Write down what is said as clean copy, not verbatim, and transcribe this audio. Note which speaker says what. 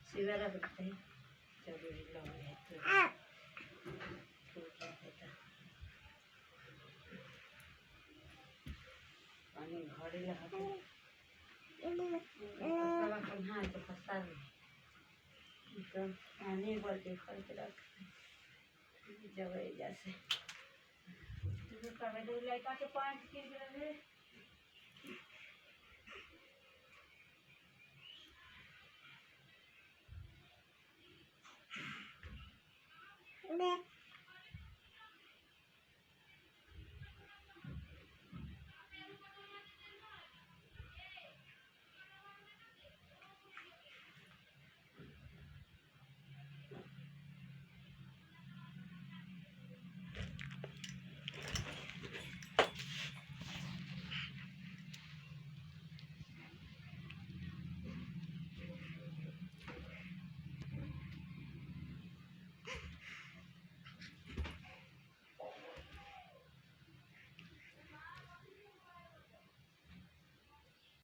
Speaker 1: शिवाला बघते जरूरी लावून पानी घरे लगा हाँ तो फंसा तो पानी बल्टी खर्च रख जब जैसे लड़का के पाँच के रहे